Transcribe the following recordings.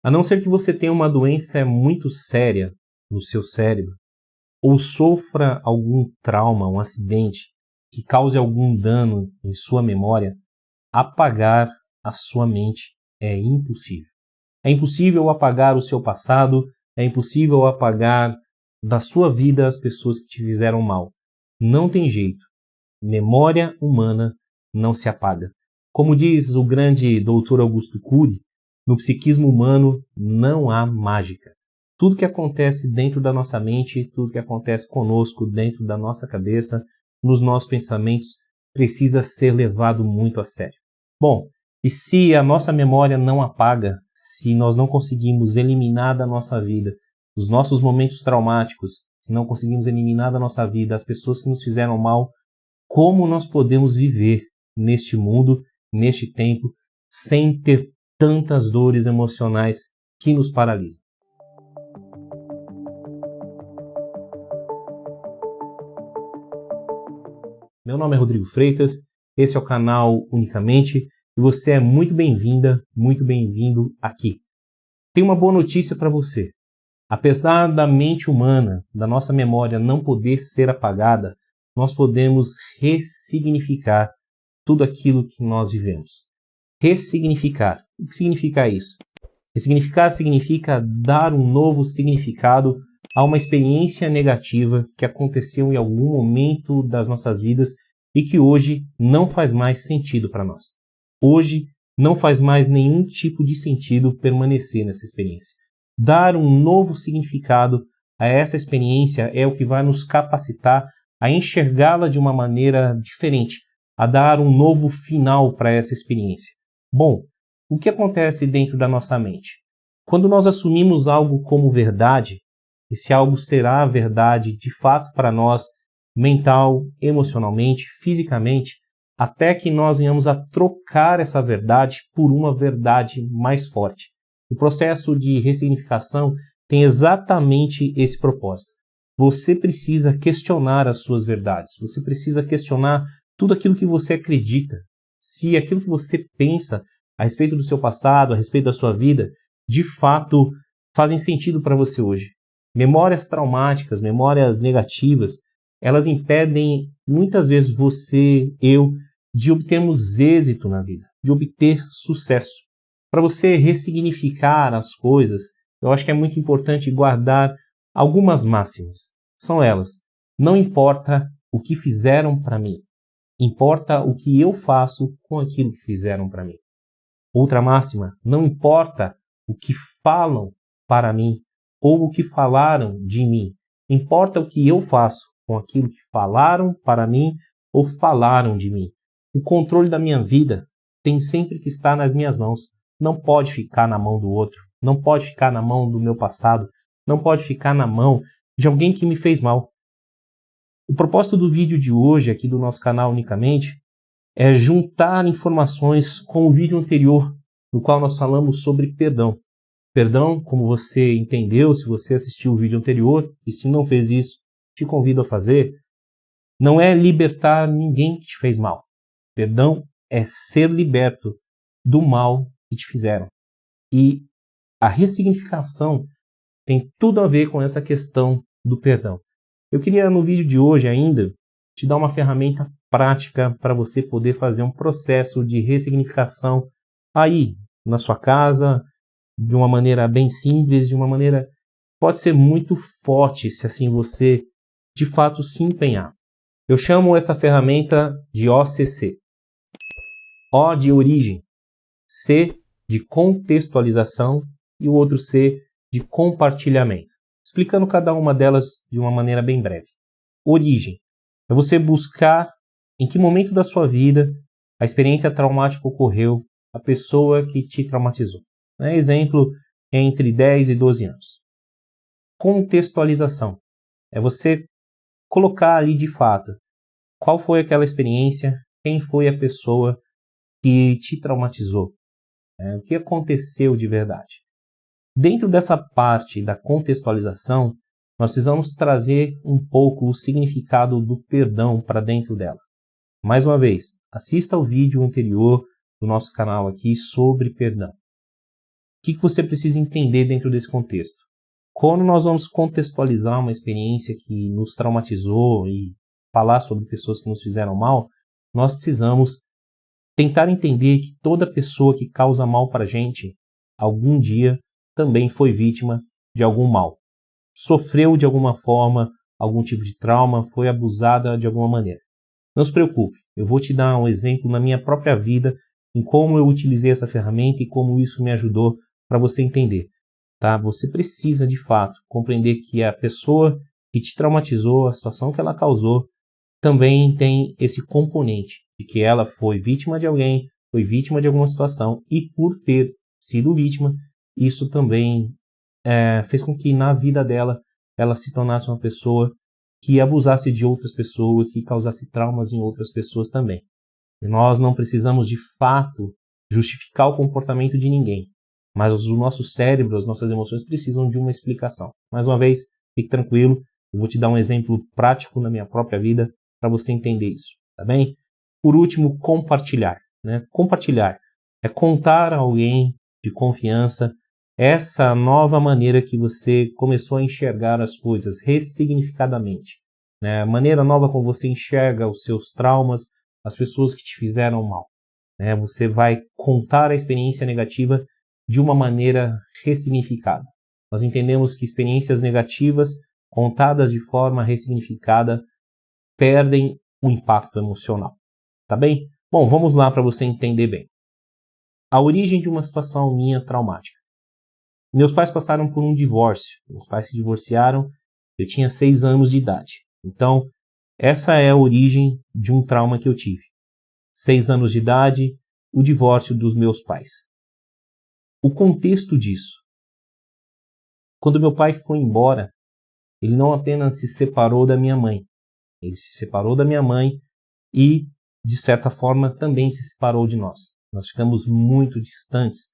A não ser que você tenha uma doença muito séria no seu cérebro, ou sofra algum trauma, um acidente, que cause algum dano em sua memória, apagar a sua mente é impossível. É impossível apagar o seu passado, é impossível apagar da sua vida as pessoas que te fizeram mal. Não tem jeito. Memória humana não se apaga. Como diz o grande doutor Augusto Cury, no psiquismo humano não há mágica. Tudo que acontece dentro da nossa mente, tudo que acontece conosco dentro da nossa cabeça, nos nossos pensamentos, precisa ser levado muito a sério. Bom, e se a nossa memória não apaga, se nós não conseguimos eliminar da nossa vida os nossos momentos traumáticos, se não conseguimos eliminar da nossa vida as pessoas que nos fizeram mal, como nós podemos viver neste mundo, neste tempo, sem ter tantas dores emocionais que nos paralisam? Meu nome é Rodrigo Freitas, esse é o canal Unicamente e você é muito bem-vinda, muito bem-vindo aqui. Tenho uma boa notícia para você. Apesar da mente humana, da nossa memória não poder ser apagada, nós podemos ressignificar tudo aquilo que nós vivemos. Ressignificar. O que significa isso? Ressignificar significa dar um novo significado a uma experiência negativa que aconteceu em algum momento das nossas vidas e que hoje não faz mais sentido para nós. Hoje não faz mais nenhum tipo de sentido permanecer nessa experiência. Dar um novo significado a essa experiência é o que vai nos capacitar a enxergá-la de uma maneira diferente, a dar um novo final para essa experiência. Bom, o que acontece dentro da nossa mente? Quando nós assumimos algo como verdade, esse algo será verdade de fato para nós, mental, emocionalmente, fisicamente, até que nós venhamos a trocar essa verdade por uma verdade mais forte. O processo de ressignificação tem exatamente esse propósito. Você precisa questionar as suas verdades, você precisa questionar tudo aquilo que você acredita. Se aquilo que você pensa a respeito do seu passado, a respeito da sua vida, de fato fazem sentido para você hoje. Memórias traumáticas, memórias negativas, elas impedem muitas vezes você, eu, de obtermos êxito na vida, de obter sucesso. Para você ressignificar as coisas, eu acho que é muito importante guardar algumas máximas. São elas: não importa o que fizeram para mim, importa o que eu faço com aquilo que fizeram para mim. Outra máxima: não importa o que falam para mim ou o que falaram de mim, importa o que eu faço com aquilo que falaram para mim ou falaram de mim. O controle da minha vida tem sempre que estar nas minhas mãos. Não pode ficar na mão do outro, não pode ficar na mão do meu passado, não pode ficar na mão de alguém que me fez mal. O propósito do vídeo de hoje, aqui do nosso canal Unicamente, é juntar informações com o vídeo anterior, no qual nós falamos sobre perdão. Perdão, como você entendeu, se você assistiu o vídeo anterior, e se não fez isso, te convido a fazer, não é libertar ninguém que te fez mal. Perdão é ser liberto do mal que te fizeram. E a ressignificação tem tudo a ver com essa questão do perdão. Eu queria, no vídeo de hoje ainda, te dar uma ferramenta prática para você poder fazer um processo de ressignificação aí, na sua casa, de uma maneira bem simples, de uma maneira que pode ser muito forte, se assim você, de fato, se empenhar. Eu chamo essa ferramenta de OCC. O de origem, C de contextualização e o outro C de compartilhamento. Explicando cada uma delas de uma maneira bem breve. Origem é você buscar em que momento da sua vida a experiência traumática ocorreu, a pessoa que te traumatizou. Exemplo, entre 10 e 12 anos. Contextualização é você colocar ali de fato qual foi aquela experiência, quem foi a pessoa que te traumatizou, o que aconteceu de verdade. Dentro dessa parte da contextualização, nós precisamos trazer um pouco o significado do perdão para dentro dela. Mais uma vez, assista ao vídeo anterior do nosso canal aqui sobre perdão. que você precisa entender dentro desse contexto? Quando nós vamos contextualizar uma experiência que nos traumatizou e falar sobre pessoas que nos fizeram mal, nós precisamos tentar entender que toda pessoa que causa mal para a gente, algum dia também foi vítima de algum mal. Sofreu de alguma forma algum tipo de trauma, foi abusada de alguma maneira. Não se preocupe, eu vou te dar um exemplo na minha própria vida, em como eu utilizei essa ferramenta e como isso me ajudou para você entender. Tá? Você precisa, de fato, compreender que a pessoa que te traumatizou, a situação que ela causou, também tem esse componente de que ela foi vítima de alguém, foi vítima de alguma situação, e por ter sido vítima, isso também fez com que na vida dela ela se tornasse uma pessoa que abusasse de outras pessoas, que causasse traumas em outras pessoas também. E nós não precisamos, de fato, justificar o comportamento de ninguém, mas o nosso cérebro, as nossas emoções precisam de uma explicação. Mais uma vez, fique tranquilo, eu vou te dar um exemplo prático na minha própria vida para você entender isso, tá bem? Por último, compartilhar. Né? Compartilhar é contar a alguém de confiança essa nova maneira que você começou a enxergar as coisas ressignificadamente. Né? A maneira nova como você enxerga os seus traumas, as pessoas que te fizeram mal. Né? Você vai contar a experiência negativa de uma maneira ressignificada. Nós entendemos que experiências negativas, contadas de forma ressignificada, perdem o impacto emocional. Tá bem? Bom, vamos lá para você entender bem. A origem de uma situação minha traumática. Meus pais passaram por um divórcio. Meus pais se divorciaram, eu tinha 6 anos de idade. Então, essa é a origem de um trauma que eu tive. 6 anos de idade, o divórcio dos meus pais. O contexto disso. Quando meu pai foi embora, ele não apenas se separou da minha mãe. Ele se separou da minha mãe e, de certa forma, também se separou de nós. Nós ficamos muito distantes.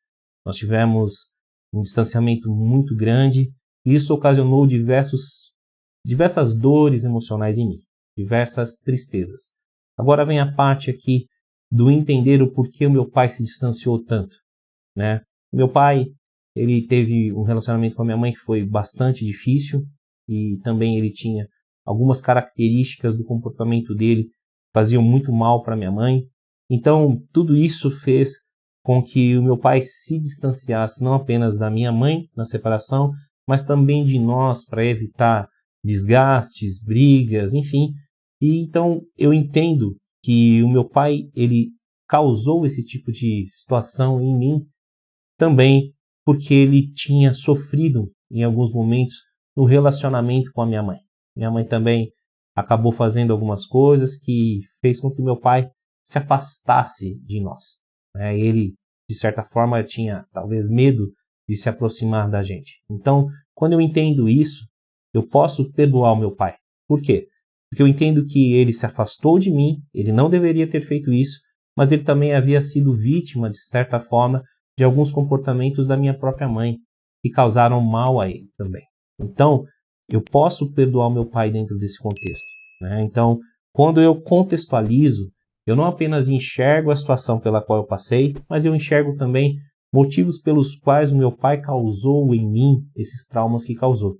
Nós tivemos um distanciamento muito grande e isso ocasionou diversas dores emocionais em mim, diversas tristezas. Agora vem a parte aqui do entender o porquê o meu pai se distanciou tanto. Né? Meu pai, ele teve um relacionamento com a minha mãe que foi bastante difícil e também ele tinha algumas características do comportamento dele que faziam muito mal para minha mãe. Então, tudo isso fez com que o meu pai se distanciasse não apenas da minha mãe na separação, mas também de nós para evitar desgastes, brigas, enfim. E então eu entendo que o meu pai, ele causou esse tipo de situação em mim também porque ele tinha sofrido em alguns momentos no relacionamento com a minha mãe. Minha mãe também acabou fazendo algumas coisas que fez com que o meu pai se afastasse de nós. Ele, de certa forma, tinha talvez medo de se aproximar da gente. Então, quando eu entendo isso, eu posso perdoar o meu pai. Por quê? Porque eu entendo que ele se afastou de mim, ele não deveria ter feito isso, mas ele também havia sido vítima, de certa forma, de alguns comportamentos da minha própria mãe, que causaram mal a ele também. Então, eu posso perdoar o meu pai dentro desse contexto. Então, quando eu contextualizo, eu não apenas enxergo a situação pela qual eu passei, mas eu enxergo também motivos pelos quais o meu pai causou em mim esses traumas que causou,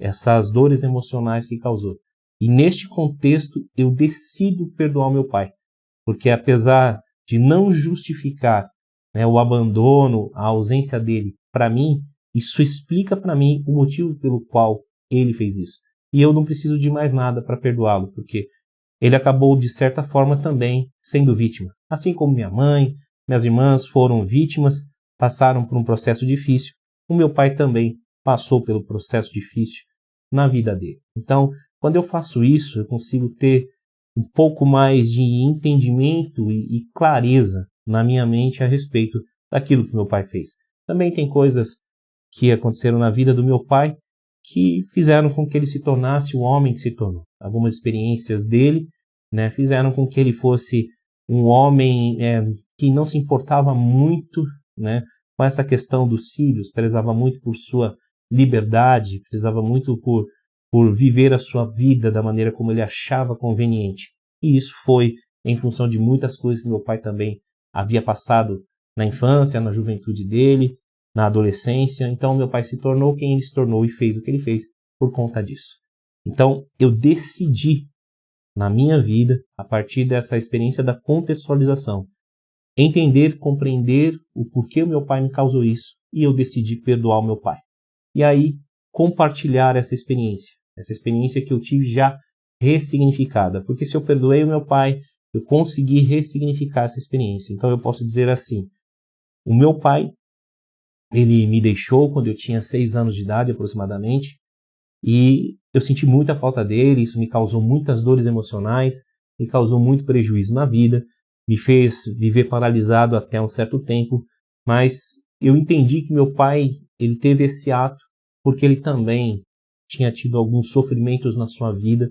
essas dores emocionais que causou. E neste contexto, eu decido perdoar o meu pai, porque apesar de não justificar o abandono, a ausência dele para mim, isso explica para mim o motivo pelo qual ele fez isso. E eu não preciso de mais nada para perdoá-lo, porque ele acabou, de certa forma, também sendo vítima. Assim como minha mãe, minhas irmãs foram vítimas, passaram por um processo difícil, o meu pai também passou pelo processo difícil na vida dele. Então, quando eu faço isso, eu consigo ter um pouco mais de entendimento e clareza na minha mente a respeito daquilo que meu pai fez. Também tem coisas que aconteceram na vida do meu pai que fizeram com que ele se tornasse o homem que se tornou. Algumas experiências dele fizeram com que ele fosse um homem que não se importava muito com essa questão dos filhos, prezava muito por sua liberdade, prezava muito por viver a sua vida da maneira como ele achava conveniente. E isso foi em função de muitas coisas que meu pai também havia passado na infância, na juventude dele, na adolescência. Então meu pai se tornou quem ele se tornou e fez o que ele fez por conta disso. Então eu decidi na minha vida, a partir dessa experiência da contextualização, entender, compreender o porquê o meu pai me causou isso, e eu decidi perdoar o meu pai. E aí, compartilhar essa experiência que eu tive já ressignificada. Porque se eu perdoei o meu pai, eu consegui ressignificar essa experiência. Então eu posso dizer assim, o meu pai, ele me deixou quando eu tinha 6 anos de idade aproximadamente, e eu senti muita falta dele, isso me causou muitas dores emocionais, me causou muito prejuízo na vida, me fez viver paralisado até um certo tempo, mas eu entendi que meu pai, ele teve esse ato porque ele também tinha tido alguns sofrimentos na sua vida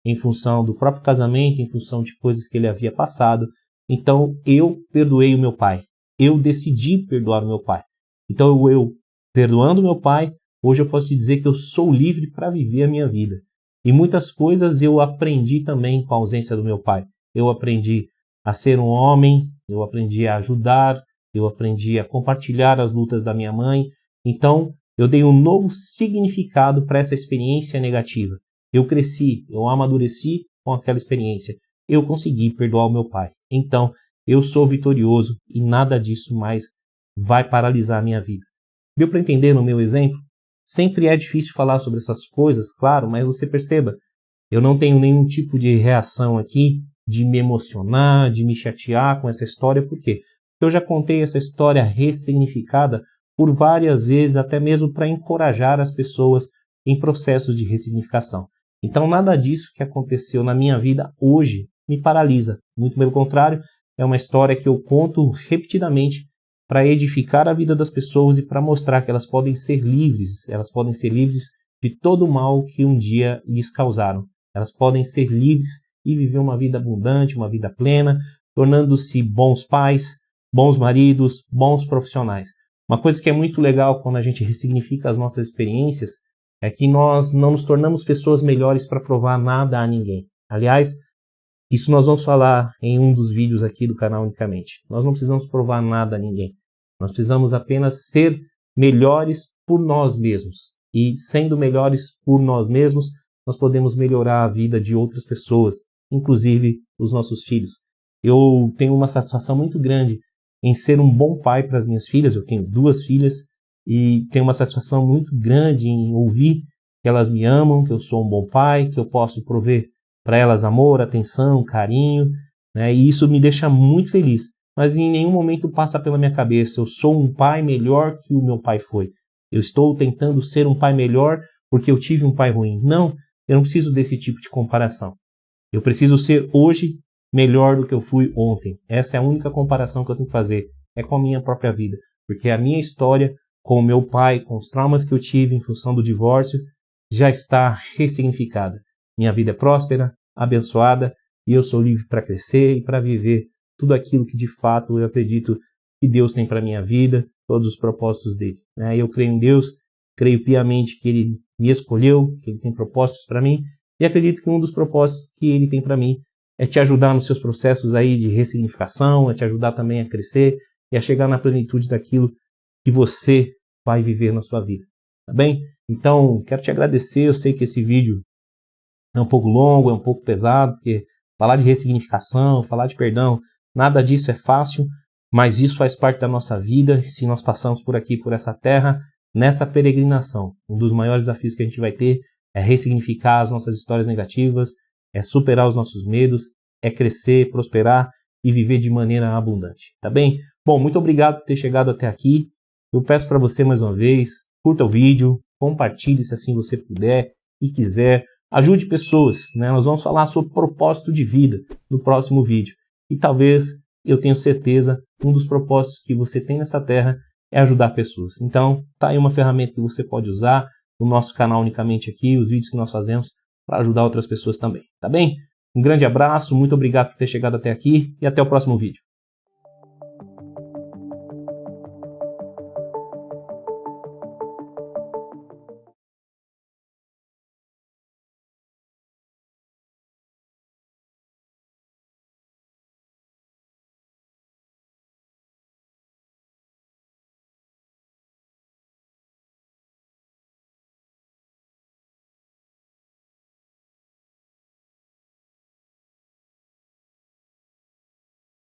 em função do próprio casamento, em função de coisas que ele havia passado. Então eu perdoei o meu pai, eu decidi perdoar o meu pai. Então eu perdoando o meu pai, hoje eu posso te dizer que eu sou livre para viver a minha vida. E muitas coisas eu aprendi também com a ausência do meu pai. Eu aprendi a ser um homem, eu aprendi a ajudar, eu aprendi a compartilhar as lutas da minha mãe. Então, eu dei um novo significado para essa experiência negativa. Eu cresci, eu amadureci com aquela experiência. Eu consegui perdoar o meu pai. Então, eu sou vitorioso e nada disso mais vai paralisar a minha vida. Deu para entender no meu exemplo? Sempre é difícil falar sobre essas coisas, claro, mas você perceba, eu não tenho nenhum tipo de reação aqui de me emocionar, de me chatear com essa história. Por quê? Porque eu já contei essa história ressignificada por várias vezes, até mesmo para encorajar as pessoas em processos de ressignificação. Então nada disso que aconteceu na minha vida hoje me paralisa. Muito pelo contrário, é uma história que eu conto repetidamente para edificar a vida das pessoas e para mostrar que elas podem ser livres de todo o mal que um dia lhes causaram. Elas podem ser livres e viver uma vida abundante, uma vida plena, tornando-se bons pais, bons maridos, bons profissionais. Uma coisa que é muito legal quando a gente ressignifica as nossas experiências é que nós não nos tornamos pessoas melhores para provar nada a ninguém. Aliás, isso nós vamos falar em um dos vídeos aqui do canal unicamente. Nós não precisamos provar nada a ninguém. Nós precisamos apenas ser melhores por nós mesmos. E sendo melhores por nós mesmos, nós podemos melhorar a vida de outras pessoas, inclusive os nossos filhos. Eu tenho uma satisfação muito grande em ser um bom pai para as minhas filhas. Eu tenho 2 filhas e tenho uma satisfação muito grande em ouvir que elas me amam, que eu sou um bom pai, que eu posso prover para elas amor, atenção, carinho, né? E isso me deixa muito feliz. Mas em nenhum momento passa pela minha cabeça, eu sou um pai melhor que o meu pai foi. Eu estou tentando ser um pai melhor porque eu tive um pai ruim. Não, eu não preciso desse tipo de comparação. Eu preciso ser hoje melhor do que eu fui ontem. Essa é a única comparação que eu tenho que fazer. É com a minha própria vida. Porque a minha história com o meu pai, com os traumas que eu tive em função do divórcio, já está ressignificada. Minha vida é próspera, abençoada, e eu sou livre para crescer e para viver tudo aquilo que de fato eu acredito que Deus tem para a minha vida, todos os propósitos dele. Eu creio em Deus, creio piamente que ele me escolheu, que ele tem propósitos para mim, e acredito que um dos propósitos que ele tem para mim é te ajudar nos seus processos aí de ressignificação, é te ajudar também a crescer e a chegar na plenitude daquilo que você vai viver na sua vida, tá bem? Então, quero te agradecer, eu sei que esse vídeo é um pouco longo, é um pouco pesado, porque falar de ressignificação, falar de perdão, nada disso é fácil, mas isso faz parte da nossa vida. Se nós passamos por aqui, por essa terra, nessa peregrinação, um dos maiores desafios que a gente vai ter é ressignificar as nossas histórias negativas, é superar os nossos medos, é crescer, prosperar e viver de maneira abundante, tá bem? Bom, muito obrigado por ter chegado até aqui. Eu peço para você mais uma vez, curta o vídeo, compartilhe se assim você puder e quiser, ajude pessoas, né? Nós vamos falar sobre propósito de vida no próximo vídeo. E talvez, eu tenho certeza, um dos propósitos que você tem nessa terra é ajudar pessoas. Então, tá aí uma ferramenta que você pode usar no nosso canal unicamente aqui, os vídeos que nós fazemos para ajudar outras pessoas também, tá bem? Um grande abraço, muito obrigado por ter chegado até aqui e até o próximo vídeo.